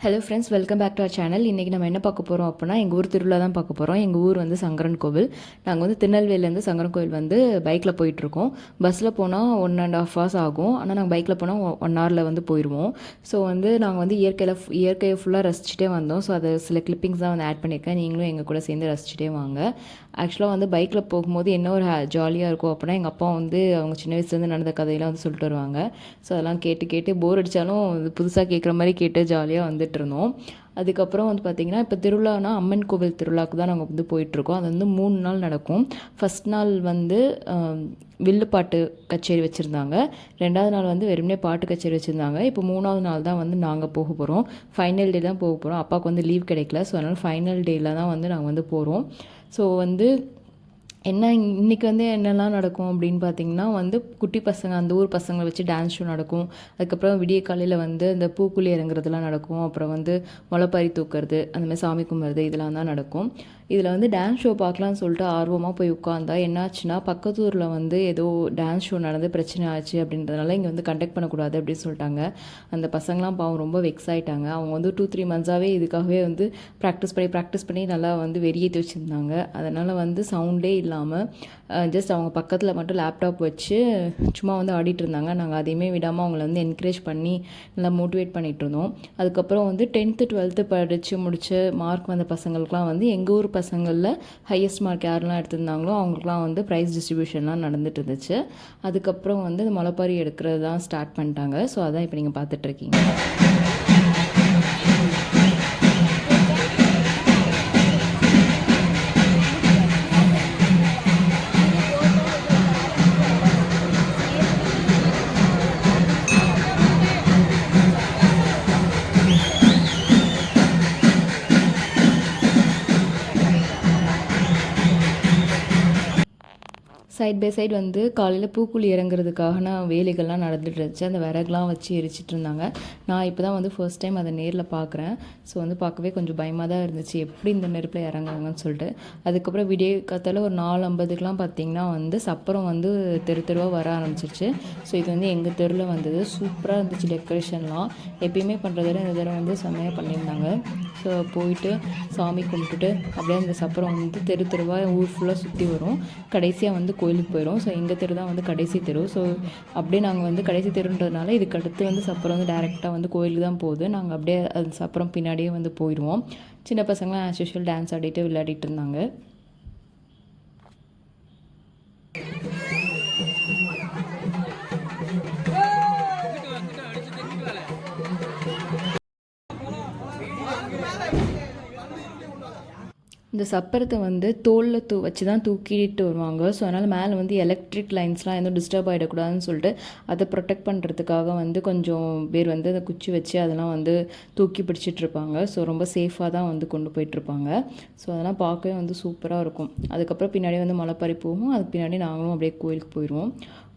Hello friends, welcome back to our channel. இன்றைக்கி நம்ம என்ன பார்க்க போகிறோம் அப்படின்னா, எங்கள் ஊர் திருவிழா தான் பார்க்க போகிறோம். எங்கள் ஊர் வந்து சங்கரன் கோவில். நாங்கள் வந்து திருநெல்வேலியிலேருந்து சங்கரன் கோவில் வந்து பைக்கில் போயிட்டுருக்கோம். பஸ்ஸில் போனால் 1.5 hours ஆகும். ஆனால் நாங்கள் பைக்கில் போனால் 1 hourல வந்து போயிடுவோம். ஸோ வந்து நாங்கள் வந்து இயற்கையை ஃபுல்லாக ரசிச்சுட்டே வந்தோம். ஸோ அது சில கிளிப்பிங்ஸ் தான் வந்து ஆட் பண்ணியிருக்கேன். நீங்களும் எங்கள் கூட சேர்ந்து ரசிச்சுட்டே வாங்க. ஆக்சுவலாக வந்து பைக்கில் போகும்போது என்ன ஒரு ஜாலியாக இருக்கும் அப்படின்னா, எங்கள் அப்பா வந்து அவங்க சின்ன வயசுலேருந்து நடந்த கதையெல்லாம் வந்து சொல்லிட்டு வருவாங்க. ஸோ அதெல்லாம் கேட்டு கேட்டு போர் அடித்தாலும் புதுசாக கேட்குற மாதிரி கேட்டு ஜாலியாக வந்துட்டு இருந்தோம். அதுக்கப்புறம் வந்து பார்த்திங்கன்னா, இப்போ திருவிழானா அம்மன் கோவில் திருவிழாவுக்கு தான் நாங்கள் வந்து போயிட்டுருக்கோம். அது வந்து 3 நாள் நடக்கும். ஃபஸ்ட் நாள் வந்து வில்லுப்பாட்டு கச்சேரி வச்சுருந்தாங்க. 2வது நாள் வந்து வெறுமனே பாட்டு கச்சேரி வச்சுருந்தாங்க. இப்போ 3வது நாள் தான் வந்து நாங்கள் போக போகிறோம். ஃபைனல் டே தான் போக போகிறோம். அப்பாவுக்கு வந்து லீவ் கிடைக்கல. ஸோ அதனால் ஃபைனல் டேயில் தான் வந்து நாங்கள் வந்து போகிறோம். ஸோ வந்து என்ன இன்றைக்கி வந்து என்னெல்லாம் நடக்கும் அப்படின்னு பார்த்திங்கன்னா, வந்து குட்டி பசங்க அந்த ஊர் பசங்களை வச்சு டான்ஸ் ஷோ நடக்கும். அதுக்கப்புறம் விடிய காலையில் வந்து இந்த பூக்குழி இறங்குறதுலாம் நடக்கும். அப்புறம் வந்து முளைப்பாரி தூக்குறது, அந்த மாதிரி சாமி கும்பிட்றது, இதெல்லாம் தான் நடக்கும். இதில் வந்து டான்ஸ் ஷோ பார்க்கலான்னு சொல்லிட்டு ஆர்வமாக போய் உட்காந்தா என்னாச்சுன்னா, பக்கத்து ஊரில் வந்து ஏதோ டான்ஸ் ஷோ நடந்து பிரச்சனை ஆச்சு அப்படின்றதுனால இங்கே வந்து கண்டக்ட் பண்ணக்கூடாது அப்படின்னு சொல்லிட்டாங்க. அந்த பசங்களாம் பாவம் ரொம்ப வெக்ஸ் ஆகிட்டாங்க. அவங்க வந்து 2-3 months இதுக்காகவே வந்து ப்ராக்டிஸ் பண்ணி நல்லா வந்து வெறியேற்றி வச்சுருந்தாங்க. அதனால் வந்து சவுண்டே இல்லாமல் ஜஸ்ட் அவங்க பக்கத்தில் மட்டும் லேப்டாப் வச்சு சும்மா வந்து ஆடிட்டு இருந்தாங்க. நாங்கள் அதையுமே விடாமல் அவங்கள வந்து என்கரேஜ் பண்ணி நல்லா மோட்டிவேட் பண்ணிகிட்டு இருந்தோம். அதுக்கப்புறம் வந்து 10th 12th படித்து முடிச்சு மார்க் வந்த பசங்களுக்குலாம் வந்து எங்கள் ஊர் பசங்களில் ஹையஸ்ட் மார்க் யாரெல்லாம் எடுத்திருந்தாங்களோ அவங்களுக்குலாம் வந்து ப்ரைஸ் டிஸ்ட்ரிபியூஷன்லாம் நடந்துட்டு இருந்துச்சு. அதுக்கப்புறம் வந்து இந்த முளைப்பாரி எடுக்கிறது தான் ஸ்டார்ட் பண்ணிட்டாங்க. ஸோ அதான் இப்போ நீங்கள் பார்த்துட்ருக்கீங்க. சைட் பை சைடு வந்து காலையில் பூக்குழி இறங்குறதுக்கான வேலைகள்லாம் நடந்துட்டு இருந்துச்சு. அந்த விறகுலாம் வச்சு எரிச்சிட்டு இருந்தாங்க. நான் இப்போ தான் வந்து ஃபர்ஸ்ட் டைம் அதை நேரில் பார்க்குறேன். ஸோ வந்து பார்க்கவே கொஞ்சம் பயமாக தான் இருந்துச்சு, எப்படி இந்த நெருப்பில் இறங்குறாங்கன்னு சொல்லிட்டு. அதுக்கப்புறம் விடிய காத்தால ஒரு 4:50க்குலாம் பார்த்திங்கன்னா வந்து சப்பரம் வந்து தெருவாக வர ஆரம்பிச்சிருச்சு. ஸோ இது வந்து எங்கள் தெருவில் வந்தது. சூப்பராக இருந்துச்சு டெக்கரேஷன்லாம். எப்பயுமே பண்ணுறத விட இந்த தடவை வந்து செம்மையாக பண்ணியிருந்தாங்க. ஸோ போயிட்டு சாமி கும்பிட்டுட்டு அப்படியே அந்த சப்பரம் வந்து தெருவாக ஊர் ஃபுல்லாக சுற்றி வரும். கடைசியாக வந்து கோயிலுக்கு போயிடும். ஸோ எங்கள் தெரு தான் வந்து கடைசி தெரு. ஸோ அப்படியே நாங்கள் வந்து கடைசி தெருன்றதுனால இதுக்கு அடுத்து வந்து சப்பரம் வந்து டேரெக்டாக வந்து கோயிலுக்கு தான் போகுது. நாங்கள் அப்படியே அது சப்பரம் பின்னாடியே வந்து போயிடுவோம். சின்ன பசங்களாம் ஆஸ் யூஷுவல் டான்ஸ் ஆடிட்டு விளையாடிட்டு இருந்தாங்க. இந்த சப்பரத்தை வந்து தோலில் வச்சு தான் தூக்கிட்டு வருவாங்க. ஸோ அதனால் மேலே வந்து எலக்ட்ரிக் லைன்ஸ்லாம் எதுவும் டிஸ்டர்ப் ஆகிடக்கூடாதுன்னு சொல்லிட்டு அதை ப்ரொடெக்ட் பண்ணுறதுக்காக வந்து கொஞ்சம் பேர் வந்து அதை குச்சி வச்சு அதெல்லாம் வந்து தூக்கி பிடிச்சிட்ருப்பாங்க. ஸோ ரொம்ப சேஃபாக தான் வந்து கொண்டு போயிட்டுருப்பாங்க. ஸோ அதெல்லாம் பார்க்கவே வந்து சூப்பராக இருக்கும். அதுக்கப்புறம் பின்னாடி வந்து முளைப்பாரி போகும். அதுக்கு பின்னாடி நாங்களும் அப்படியே கோயிலுக்கு போயிடுவோம்.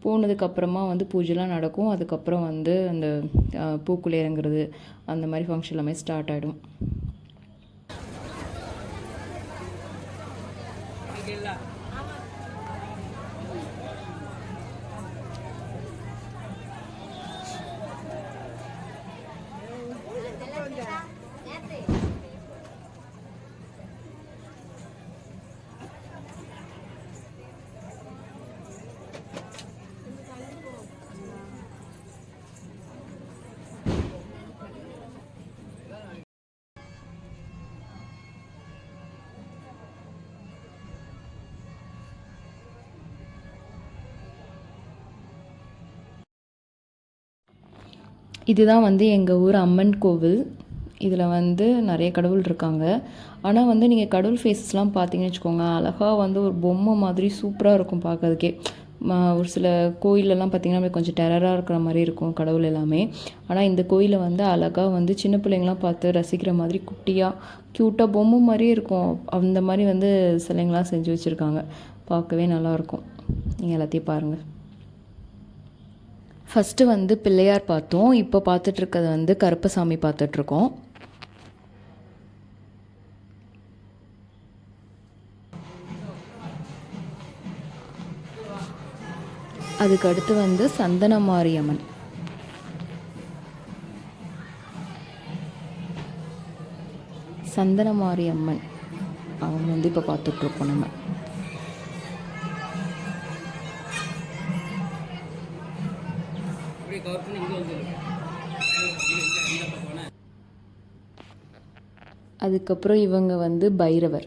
போனதுக்கப்புறமா வந்து பூஜைலாம் நடக்கும். அதுக்கப்புறம் வந்து அந்த பூக்குழி இறங்குறது அந்த மாதிரி ஃபங்க்ஷன் எல்லாமே ஸ்டார்ட் ஆகிடும். இதுதான் வந்து எங்கள் ஊர் அம்மன் கோவில். இதில் வந்து நிறைய கடவுள் இருக்காங்க. ஆனால் வந்து நீங்கள் கடவுள் ஃபேஸஸ்லாம் பார்த்தீங்கன்னு வச்சுக்கோங்க, அழகாக வந்து ஒரு பொம்மை மாதிரி சூப்பராக இருக்கும் பார்க்கறதுக்கே. ஒரு சில கோயிலெல்லாம் பார்த்திங்கன்னா கொஞ்சம் டெரராக இருக்கிற மாதிரி இருக்கும் கடவுள் எல்லாமே. ஆனால் இந்த கோயிலை வந்து அழகாக வந்து சின்ன பிள்ளைங்களாம் பார்த்து ரசிக்கிற மாதிரி குட்டியாக க்யூட்டாக பொம்மை மாதிரியே இருக்கும். அந்த மாதிரி வந்து சிலைங்களாம் செஞ்சு வச்சுருக்காங்க. பார்க்கவே நல்லாயிருக்கும். நீங்கள் எல்லாத்தையும் பாருங்கள். ஃபஸ்ட்டு வந்து பிள்ளையார் பார்த்தோம். இப்போ பார்த்துட்ருக்கிறது வந்து கருப்பசாமி பார்த்துட்ருக்கோம். அதுக்கு அடுத்து வந்து சந்தன மாரியம்மன். சந்தனமாரி அம்மன் அவங்க வந்து இப்போ பார்த்துட்ருக்கோம் நம்ம. அதுக்கப்புறம் இவங்க வந்து பைரவர்.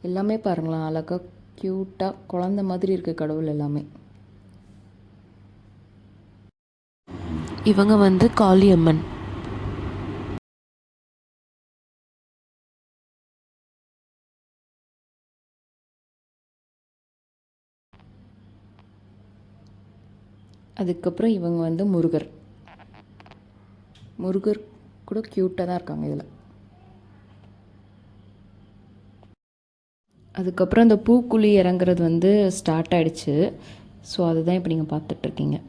எல்லாமே பாருங்களேன், அழகாக க்யூட்டாக குழந்த மாதிரி இருக்குது கடவுள் எல்லாமே. இவங்க வந்து காளியம்மன். அதுக்கப்புறம் இவங்க வந்து முருகர். முருகர் கூட க்யூட்டாக தான் இருக்காங்க இதில். அதுக்கப்புறம் அந்த பூக்குழி இறங்குறது வந்து ஸ்டார்ட் ஆகிடுச்சு. ஸோ அதுதான் இப்போ நீங்கள் பார்த்துட்ருக்கீங்க.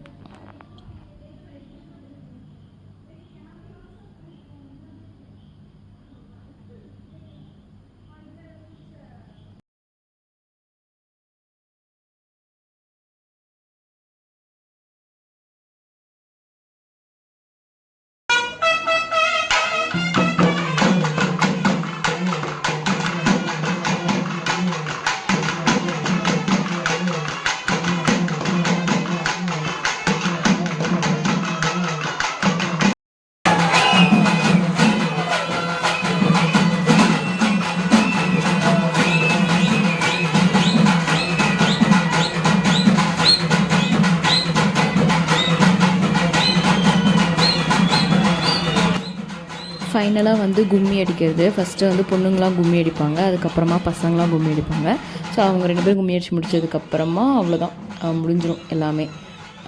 ஃபைனலாக வந்து கும்மி அடிக்கிறது. ஃபஸ்ட்டு வந்து பொண்ணுங்களாம் கும்மி அடிப்பாங்க, அதுக்கப்புறமா பசங்களாம் கும்மி அடிப்பாங்க. ஸோ அவங்க 2 பேரும் கும்மி அடித்து முடிச்சதுக்கப்புறமா அவ்வளோதான், முடிஞ்சிடும் எல்லாமே.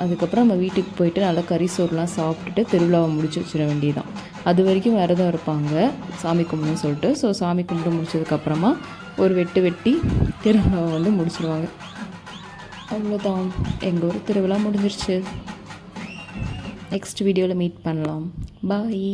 அதுக்கப்புறம் நம்ம வீட்டுக்கு போயிட்டு நல்லா கறி சோறுலாம் சாப்பிட்டுட்டு திருவிழாவை முடிச்சு வச்சிட வேண்டியதான். அது வரைக்கும் விரதம் இருப்பாங்க சாமி கும்பிடுன்னு சொல்லிட்டு. ஸோ சாமி கும்பிட்டு முடிச்சதுக்கப்புறமா ஒரு வெட்டு வெட்டி திருவிழாவை வந்து முடிச்சிடுவாங்க. அவ்வளோதான், எங்கள் ஊர் திருவிழா முடிஞ்சிருச்சு. நெக்ஸ்ட் வீடியோவில் மீட் பண்ணலாம். பாய்.